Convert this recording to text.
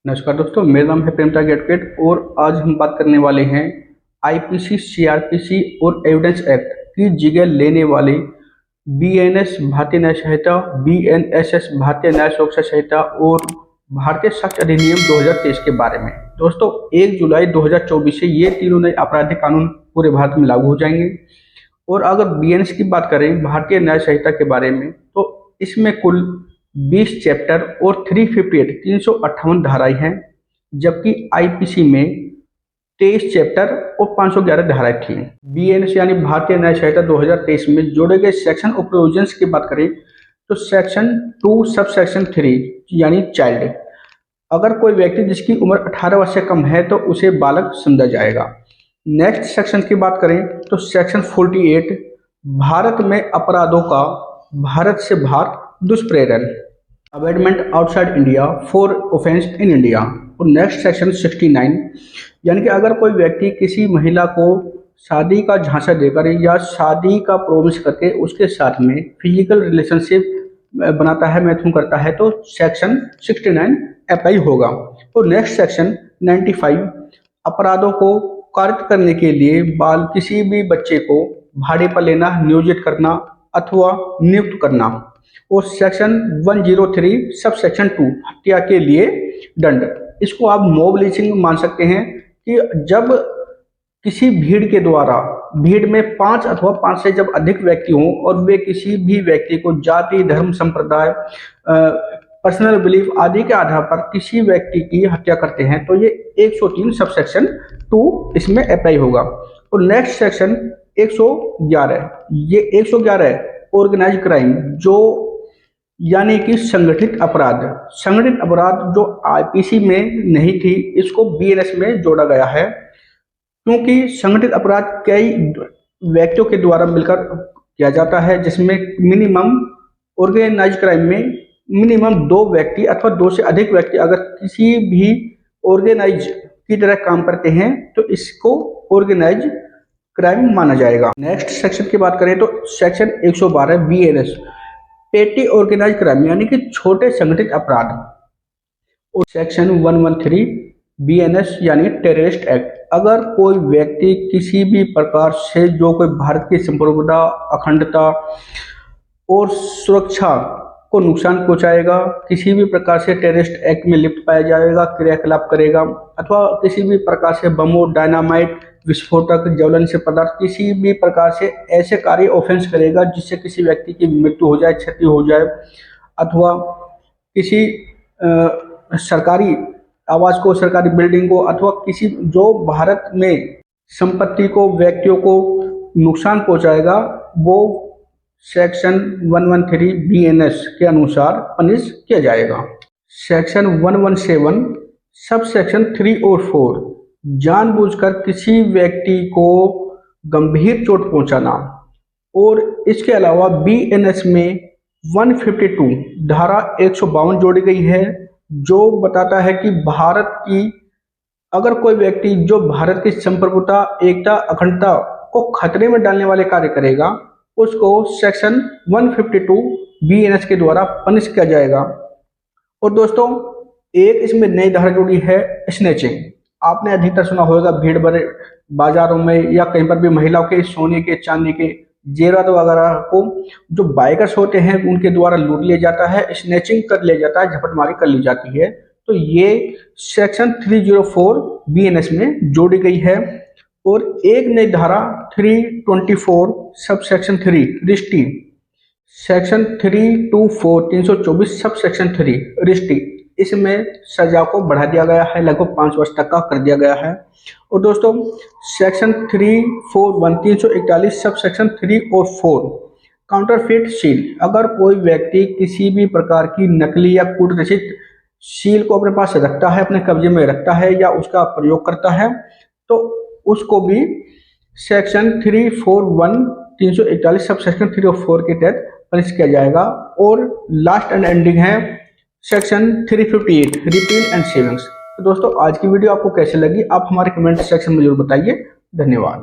नमस्कार दोस्तों, मेरा नाम है प्रेमता एडवोकेट और आज हम बात करने वाले हैं आईपीसी, सीआरपीसी और एविडेंस एक्ट की जगह लेने वाले बीएनएस भारतीय न्याय संहिता, बीएनएसएस भारतीय न्याय सुरक्षा संहिता और भारतीय साक्ष्य अधिनियम 2023 के बारे में। दोस्तों 1 जुलाई 2024 से ये तीनों नए आपराधिक कानून पूरे भारत में लागू हो जाएंगे। और अगर बीएनएस की बात करें भारतीय न्याय संहिता के बारे में, तो इसमें कुल 20 चैप्टर और 358 धाराएं हैं, जबकि आईपीसी में 23 चैप्टर और 511 धाराएं थी। बीएनएस यानी भारतीय न्याय संहिता 2023 में जोड़े गए सेक्शन और प्रोविजंस की बात करें तो सेक्शन 2 सब सेक्शन 3 यानी चाइल्ड, अगर कोई व्यक्ति जिसकी उम्र 18 वर्ष से कम है तो उसे बालक समझा जाएगा। नेक्स्ट सेक्शन की बात करें तो सेक्शन 48 भारत में अपराधों का भारत से बाहर दुष्प्रेरण, abetment outside India for offence in India. और नेक्स्ट सेक्शन 69 यानी कि अगर कोई व्यक्ति किसी महिला को शादी का झांसा देकर या शादी का प्रॉमिस करके उसके साथ में फिजिकल रिलेशनशिप बनाता है, मैथुन करता है, तो सेक्शन 69 अप्लाई होगा। और नेक्स्ट सेक्शन 95 अपराधों को कारित करने के लिए किसी भी बच्चे को भाड़े पर लेना, नियोजित करना अथवा नियुक्त करना। और सेक्शन 103 सब सेक्शन 2 हत्या के लिए दंड। इसको आप मॉब लिंचिंग मान सकते हैं कि जब किसी भीड़ के द्वारा, भीड़ में 5 अथवा 5 से जब अधिक व्यक्ति हों और वे किसी भी व्यक्ति को जाति, धर्म, संप्रदाय, पर्सनल बिलीफ आदि के आधार पर किसी व्यक्ति की हत्या करते हैं, तो ये 103 सब सेक्शन 2 इसमें अप्लाई होगा। और नेक्स्ट सेक्शन 111, ये 111 ऑर्गेनाइज क्राइम, जो यानी कि संगठित अपराध। संगठित अपराध जो आईपीसी में नहीं थी, इसको बीएनएस में जोड़ा गया है, क्योंकि संगठित अपराध कई व्यक्तियों के द्वारा मिलकर किया जाता है, जिसमें मिनिमम ऑर्गेनाइज क्राइम में मिनिमम 2 व्यक्ति अथवा 2 से अधिक व्यक्ति अगर किसी भी ऑर्गेनाइज की तरह काम करते हैं तो इसको ऑर्गेनाइज क्राइम माना जाएगा। नेक्स्ट सेक्शन की बात करें तो सेक्शन 112 बीएनएस पेटी ऑर्गेनाइज क्राइम यानी कि छोटे संगठित अपराध। और सेक्शन 113 बीएनएस यानी टेररिस्ट एक्ट, अगर कोई व्यक्ति किसी भी प्रकार से जो कोई भारत की संप्रभुता, अखंडता और सुरक्षा को नुकसान पहुंचाएगा, किसी भी प्रकार से टेररिस्ट एक्ट में लिप्त पाया जाएगा, क्रियाकलाप करेगा, अथवा किसी भी प्रकार से बमों, डायनामाइट, विस्फोटक, ज्वलनशील पदार्थ, किसी भी प्रकार से ऐसे कार्य ऑफेंस करेगा जिससे किसी व्यक्ति की मृत्यु हो जाए, क्षति हो जाए, अथवा किसी सरकारी आवास को, सरकारी बिल्डिंग को, अथवा किसी जो भारत में संपत्ति को, व्यक्तियों को नुकसान पहुंचाएगा, वो सेक्शन 113 बीएनएस के अनुसार पनिश किया जाएगा। सेक्शन 117 सब सेक्शन 3 और 4 जानबूझकर किसी व्यक्ति को गंभीर चोट पहुंचाना। और इसके अलावा बीएनएस में 152 धारा 152 जोड़ी गई है, जो बताता है कि भारत की अगर कोई व्यक्ति जो भारत की संप्रभुता, एकता, अखंडता को खतरे में डालने वाले कार्य करेगा, उसको सेक्शन 152 बीएनएस के द्वारा पनिश किया जाएगा। और दोस्तों एक इसमें नई धारा जुड़ी है स्नैचिंग। आपने अधिकतर सुना होगा भीड़ भरे बाजारों में या कहीं पर भी महिलाओं के सोने के, चांदी के जेवरात वगैरह को जो बाइकर्स होते हैं उनके द्वारा लूट लिया जाता है, स्नैचिंग कर लिया जाता है, झपटमारी कर ली जाती है। तो ये सेक्शन 304 बीएनएस में जोड़ी गई है। और एक नई धारा 324 sub section 3 रिश्ती, section 324 sub section 3 रिश्ती, इसमें सजा को बढ़ा दिया गया है, लगभग 5 वर्ष तक का कर दिया गया है। और दोस्तों सेक्शन 341 सब सेक्शन 3 और 4 काउंटरफिट सील, अगर कोई व्यक्ति किसी भी प्रकार की नकली या कूटरचित सील को अपने पास रखता है, अपने कब्जे में रखता है या उसका प्रयोग करता है, तो उसको भी सेक्शन 341 सब सेक्शन 3 और 4 के तहत पनिश किया जाएगा। और लास्ट एंड एंडिंग है सेक्शन 358 रिपील एंड सेविंग्स। तो दोस्तों आज की वीडियो आपको कैसे लगी, आप हमारे कमेंट सेक्शन में जरूर बताइए। धन्यवाद।